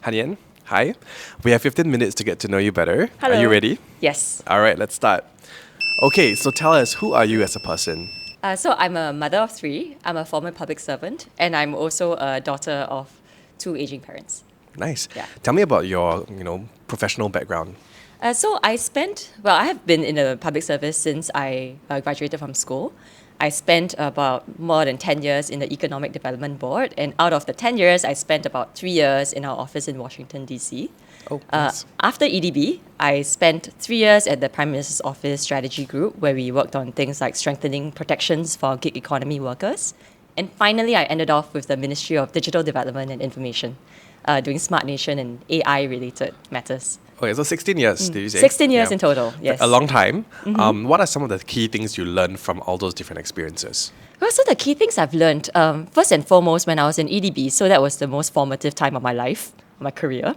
Hanyan, hi. We have 15 minutes to get to know you better. Are you Hello. ready? Yes. All right, let's start. Okay, so tell us, who are you as a person? So I'm a mother of three. I'm a former public servant, and I'm also a daughter of two aging parents. Nice. Yeah. Tell me about your, professional background. I have been in the public service since I graduated from school. I spent about more than 10 years in the Economic Development Board, and out of the 10 years, I spent about 3 years in our office in Washington, D.C. Oh, nice. After EDB, I spent 3 years at the Prime Minister's Office Strategy Group, where we worked on things like strengthening protections for gig economy workers. And finally, I ended off with the Ministry of Digital Development and Information, doing Smart Nation and AI related matters. Okay, so 16 years, did you say? 16 years in total, yes. A long time. What are some of the key things you learned from all those different experiences? Well, so the key things I've learned, first and foremost, when I was in EDB, so that was the most formative time of my life, my career,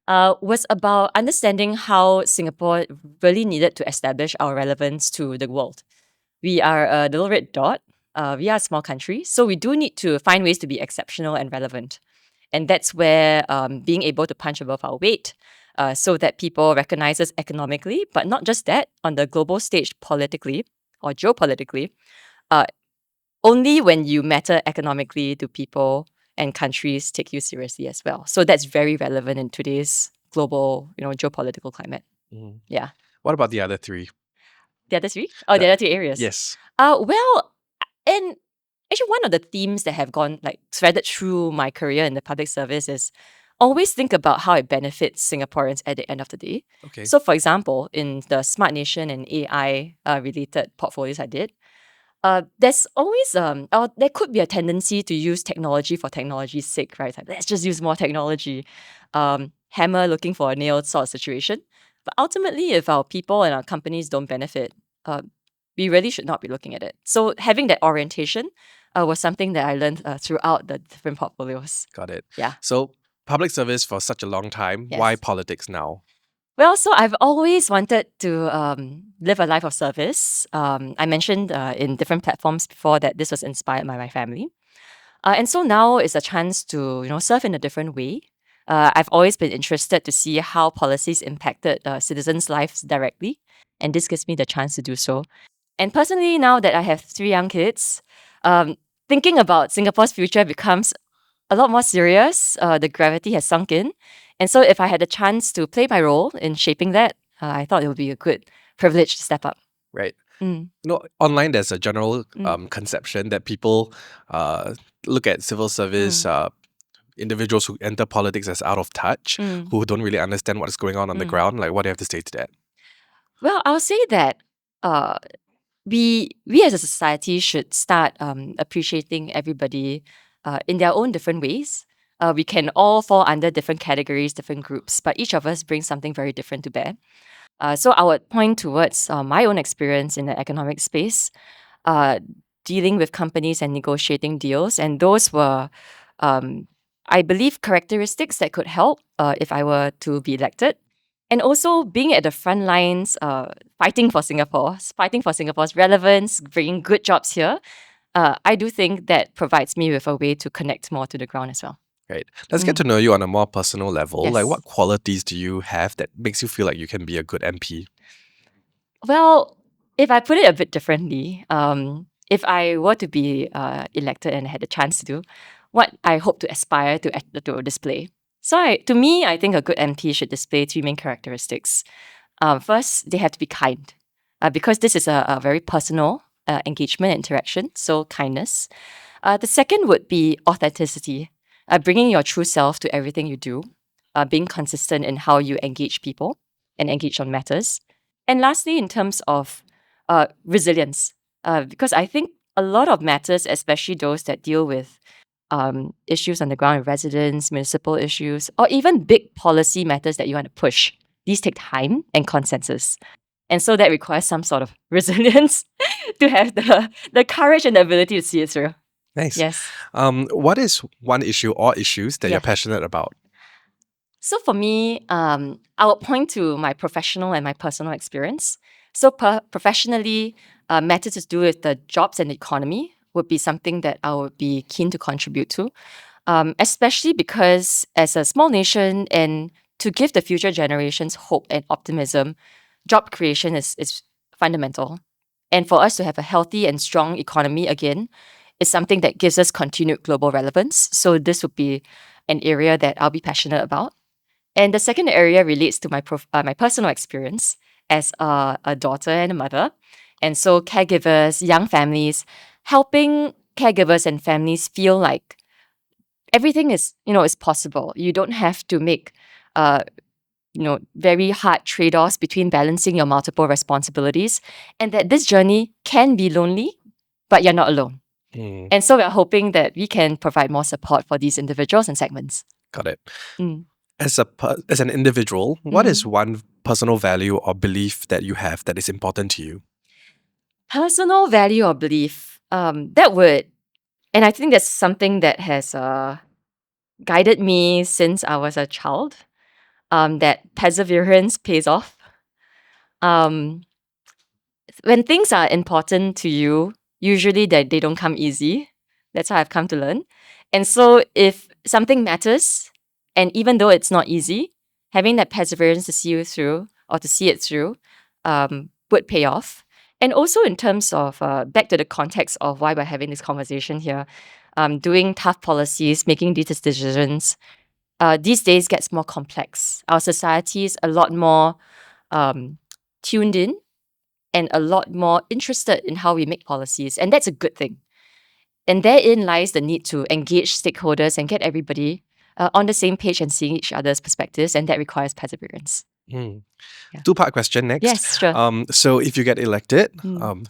was about understanding how Singapore really needed to establish our relevance to the world. We are a little red dot. We are a small country, so we do need to find ways to be exceptional and relevant. And that's where being able to punch above our weight so that people recognize us economically, but not just that, on the global stage politically or geopolitically, uh, only when you matter economically do people and countries take you seriously as well. So that's very relevant in today's global, geopolitical climate. Mhm. Yeah. What about the other three? The other three? Oh, the other three areas. Yes. And actually one of the themes that have gone like threaded through my career in the public service is always think about how it benefits Singaporeans at the end of the day. Okay. So for example, in the Smart Nation and AI related portfolios I did, there's always there could be a tendency to use technology for technology's sake, right? Like, let's just use more technology, hammer looking for a nail sort of situation. But ultimately, if our people and our companies don't benefit, we really should not be looking at it. So having that orientation was something that I learned throughout the different portfolios. Got it. Yeah. So, public service for such a long time. Yes. Why politics now? Well, so I've always wanted to live a life of service. I mentioned in different platforms before that this was inspired by my family. And so now is a chance to, serve in a different way. I've always been interested to see how policies impacted citizens' lives directly. And this gives me the chance to do so. And personally, now that I have three young kids, thinking about Singapore's future becomes a lot more serious. The gravity has sunk in. And so if I had a chance to play my role in shaping that, I thought it would be a good privilege to step up. Right. Mm. Online there's a general conception that people look at civil service individuals who enter politics as out of touch, who don't really understand what's going on the ground. Like, what do you have to say to that? Well, I'll say that we as a society should start appreciating everybody in their own different ways. We can all fall under different categories, different groups, but each of us brings something very different to bear. So I would point towards my own experience in the economic space, dealing with companies and negotiating deals. And those were, I believe, characteristics that could help if I were to be elected. And also being at the front lines, fighting for Singapore's relevance, bringing good jobs here. I do think that provides me with a way to connect more to the ground as well. Right. Let's get to know you on a more personal level. Yes. Like, what qualities do you have that makes you feel like you can be a good MP? Well, if I put it a bit differently, if I were to be elected and had a chance to do, what I hope to aspire to display. So to me, I think a good MP should display three main characteristics. First, they have to be kind, because this is a very personal engagement interaction, so kindness. The second would be authenticity, bringing your true self to everything you do, being consistent in how you engage people and engage on matters. And lastly, in terms of resilience, because I think a lot of matters, especially those that deal with issues on the ground with residents, municipal issues, or even big policy matters that you want to push, these take time and consensus. And so that requires some sort of resilience to have the courage and the ability to see it through. Nice. Yes. What is one issue or issues that Yeah. you're passionate about? So for me, I would point to my professional and my personal experience. So professionally, matters to do with the jobs and the economy would be something that I would be keen to contribute to. especially because as a small nation and to give the future generations hope and optimism, job creation is fundamental. And for us to have a healthy and strong economy again is something that gives us continued global relevance. So this would be an area that I'll be passionate about. And the second area relates to my personal experience as a daughter and a mother. And so caregivers, young families, helping caregivers and families feel like everything is possible. You don't have to make very hard trade-offs between balancing your multiple responsibilities, and that this journey can be lonely, but you're not alone. And so we're hoping that we can provide more support for these individuals and segments. Got it. Mm. As an individual, what is one personal value or belief that you have that is important to you? Personal value or belief, and I think that's something that has guided me since I was a child, that perseverance pays off. When things are important to you, usually they don't come easy. That's how I've come to learn. And so if something matters, and even though it's not easy, having that perseverance to see you through or to see it through would pay off. And also in terms of, back to the context of why we're having this conversation here, doing tough policies, making these decisions, these days gets more complex. Our society is a lot more tuned in and a lot more interested in how we make policies. And that's a good thing. And therein lies the need to engage stakeholders and get everybody on the same page and seeing each other's perspectives. And that requires perseverance. Yeah. Two-part question next. Yes, sure. So if you get elected,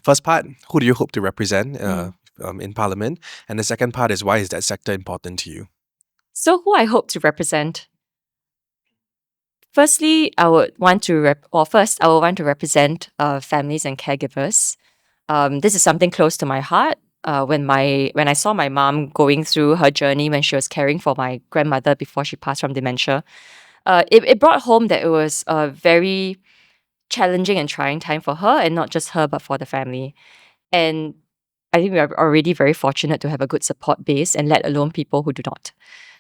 first part, who do you hope to represent in Parliament? And the second part is, why is that sector important to you? So who I hope to represent? Firstly, I would want to represent families and caregivers. This is something close to my heart. When I saw my mom going through her journey when she was caring for my grandmother before she passed from dementia, it brought home that it was a very challenging and trying time for her, and not just her, but for the family. And I think we are already very fortunate to have a good support base, and let alone people who do not.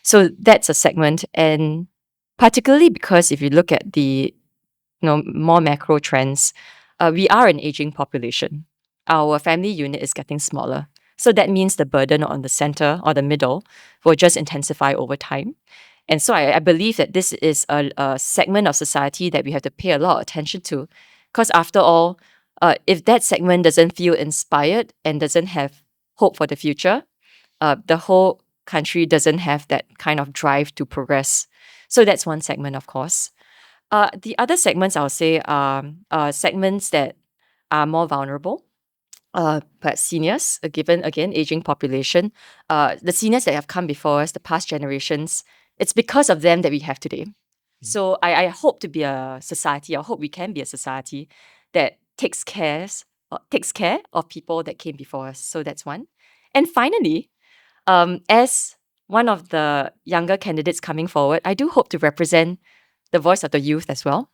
So that's a segment, and particularly because if you look at the more macro trends, we are an aging population. Our family unit is getting smaller. So that means the burden on the center or the middle will just intensify over time. And so I believe that this is a segment of society that we have to pay a lot of attention to. Because after all, if that segment doesn't feel inspired and doesn't have hope for the future, the whole country doesn't have that kind of drive to progress. So that's one segment, of course. The other segments, I would say, are segments that are more vulnerable. Perhaps seniors, given, again, aging population. The seniors that have come before us, the past generations, it's because of them that we have today. So I hope to be a society, I hope we can be a society that takes care of people that came before us. So that's one. And finally, as one of the younger candidates coming forward, I do hope to represent the voice of the youth as well.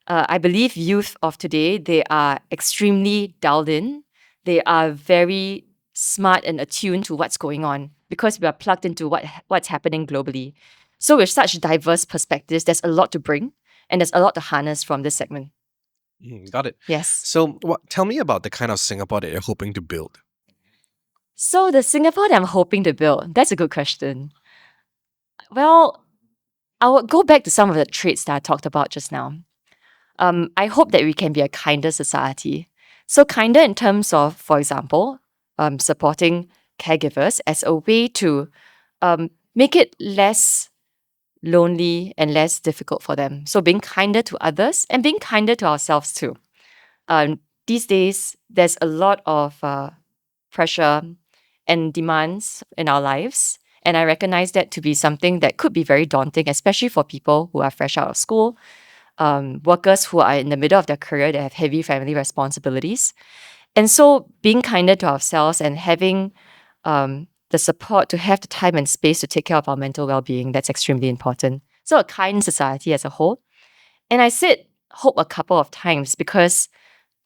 I believe youth of today, they are extremely dialed in. They are very smart and attuned to what's going on because we are plugged into what's happening globally. So with such diverse perspectives, there's a lot to bring, and there's a lot to harness from this segment. Got it. Yes. So tell me about the kind of Singapore that you're hoping to build. So the Singapore that I'm hoping to build, that's a good question. Well, I would go back to some of the traits that I talked about just now. I hope that we can be a kinder society. So kinder in terms of, for example, supporting caregivers as a way to make it less lonely and less difficult for them. So being kinder to others and being kinder to ourselves too. These days, there's a lot of pressure and demands in our lives. And I recognize that to be something that could be very daunting, especially for people who are fresh out of school, workers who are in the middle of their career that have heavy family responsibilities. And so being kinder to ourselves and having the support to have the time and space to take care of our mental well-being, that's extremely important. So a kind society as a whole. And I said hope a couple of times because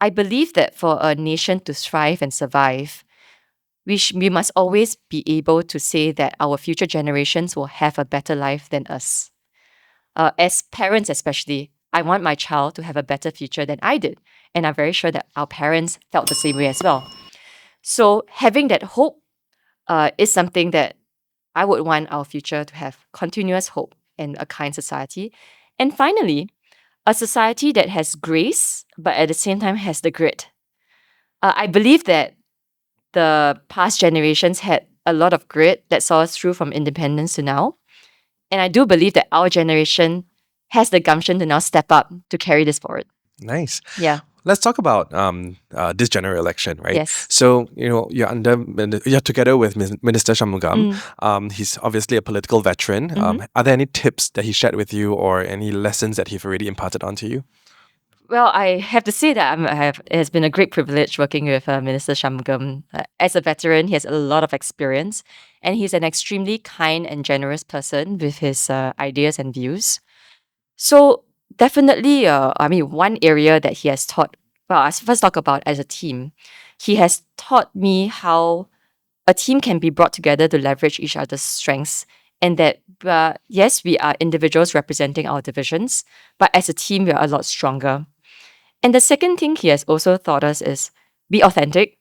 I believe that for a nation to thrive and survive, we must always be able to say that our future generations will have a better life than us. As parents especially, I want my child to have a better future than I did. And I'm very sure that our parents felt the same way as well. So having that hope is something that I would want our future to have continuous hope and a kind society. And finally, a society that has grace, but at the same time has the grit. I believe that the past generations had a lot of grit that saw us through from independence to now. And I do believe that our generation has the gumption to now step up to carry this forward. Nice. Yeah. Let's talk about this general election, right? Yes. So, you're together with Minister Shamong. He's obviously a political veteran. Are there any tips that he shared with you or any lessons that he's already imparted onto you? Well, I have to say that it has been a great privilege working with Minister Shamong. As a veteran, he has a lot of experience, and he's an extremely kind and generous person with his ideas and views. So definitely, one area that he has taught, well, I'll first talk about as a team. He has taught me how a team can be brought together to leverage each other's strengths, and that, yes, we are individuals representing our divisions, but as a team, we are a lot stronger. And the second thing he has also taught us is be authentic,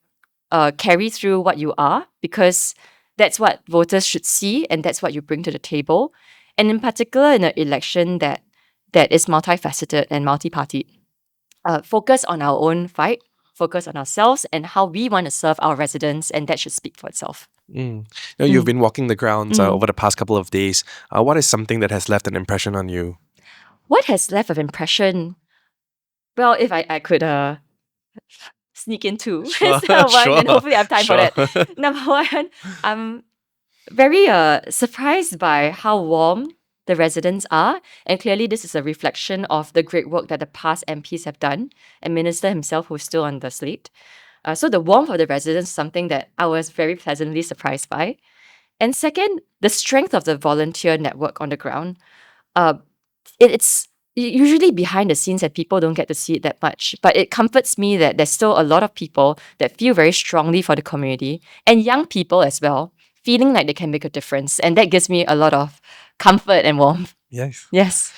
carry through what you are, because that's what voters should see and that's what you bring to the table. And in particular, in an election that is multifaceted and multi-party, focus on our own fight, focus on ourselves and how we want to serve our residents, and that should speak for itself. You've been walking the grounds over the past couple of days. What is something that has left an impression on you? What has left an impression? Well, if I could sneak in two, Sure, and hopefully I have time for sure. that. Number one, I'm very surprised by how warm the residents are, and clearly this is a reflection of the great work that the past MPs have done, and Minister himself who's still on the slate. So the warmth of the residents is something that I was very pleasantly surprised by. And second, the strength of the volunteer network on the ground. It's usually behind the scenes that people don't get to see it that much, but it comforts me that there's still a lot of people that feel very strongly for the community, and young people as well, feeling like they can make a difference. And that gives me a lot of comfort and warmth. Yes. Yes.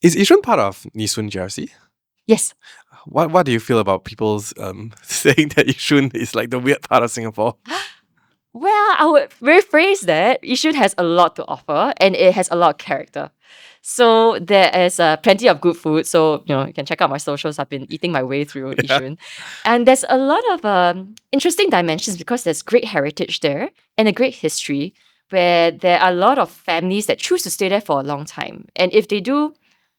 Is Yishun part of Nee Soon GRC? Yes. What do you feel about people saying that Yishun is like the weird part of Singapore? Well, I would rephrase that. Yishun has a lot to offer and it has a lot of character. So there is plenty of good food. So, you can check out my socials. I've been eating my way through Yishun. And there's a lot of interesting dimensions because there's great heritage there and a great history where there are a lot of families that choose to stay there for a long time. And if they do,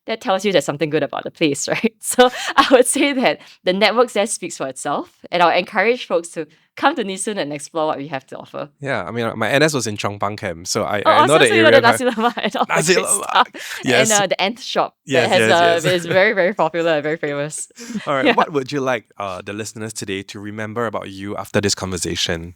that tells you there's something good about the place, right? So I would say that the network there speaks for itself. And I'll encourage folks to come to Nee Soon and explore what we have to offer. Yeah, I mean, my NS was in Chong Pang camp, so I know so the you area. know the nasi lemak and all Nasi that great lemak, stuff. yes. And the Ant shop Yes, that yes. is very, very popular and very famous. All right, Yeah. what would you like the listeners today to remember about you after this conversation?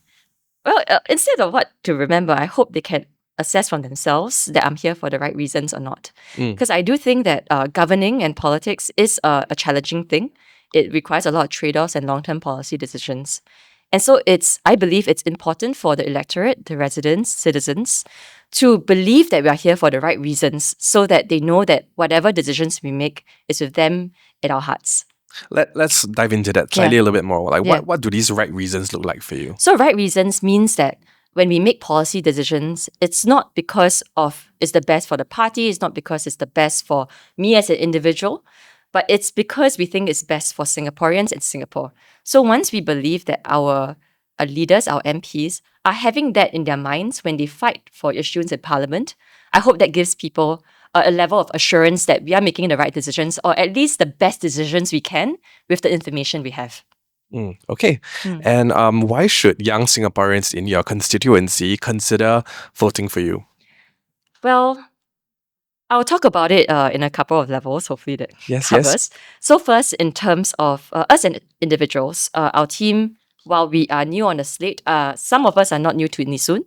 Well, instead of what to remember, I hope they can assess from themselves that I'm here for the right reasons or not. Because I do think that governing and politics is a challenging thing. It requires a lot of trade-offs and long-term policy decisions. And so I believe it's important for the electorate, the residents, citizens, to believe that we are here for the right reasons so that they know that whatever decisions we make is with them at our hearts. Let's dive into that slightly a little bit more. Like, Yeah. what do these right reasons look like for you? So right reasons means that when we make policy decisions, it's not because it's the best for the party, it's not because it's the best for me as an individual, but it's because we think it's best for Singaporeans and Singapore. So once we believe that our leaders, our MPs, are having that in their minds when they fight for issues in Parliament, I hope that gives people a level of assurance that we are making the right decisions, or at least the best decisions we can with the information we have. Okay. And why should young Singaporeans in your constituency consider voting for you? Well, I'll talk about it in a couple of levels, hopefully that Yes, covers. So first, in terms of us and individuals, our team, while we are new on the slate, some of us are not new to Nee Soon.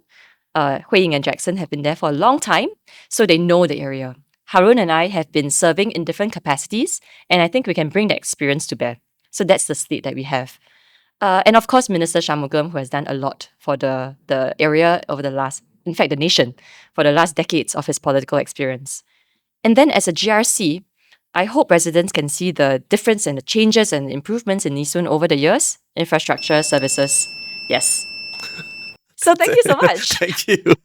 Hui Ying and Jackson have been there for a long time, so they know the area. Harun and I have been serving in different capacities, and I think we can bring the experience to bear. So that's the slate that we have. And of course, Minister Shamong, who has done a lot for the area over the last, in fact, the nation, for the last decades of his political experience. And then as a GRC, I hope residents can see the difference and the changes and improvements in Nee Soon over the years. Infrastructure, services, yes. So thank you so much. Thank you.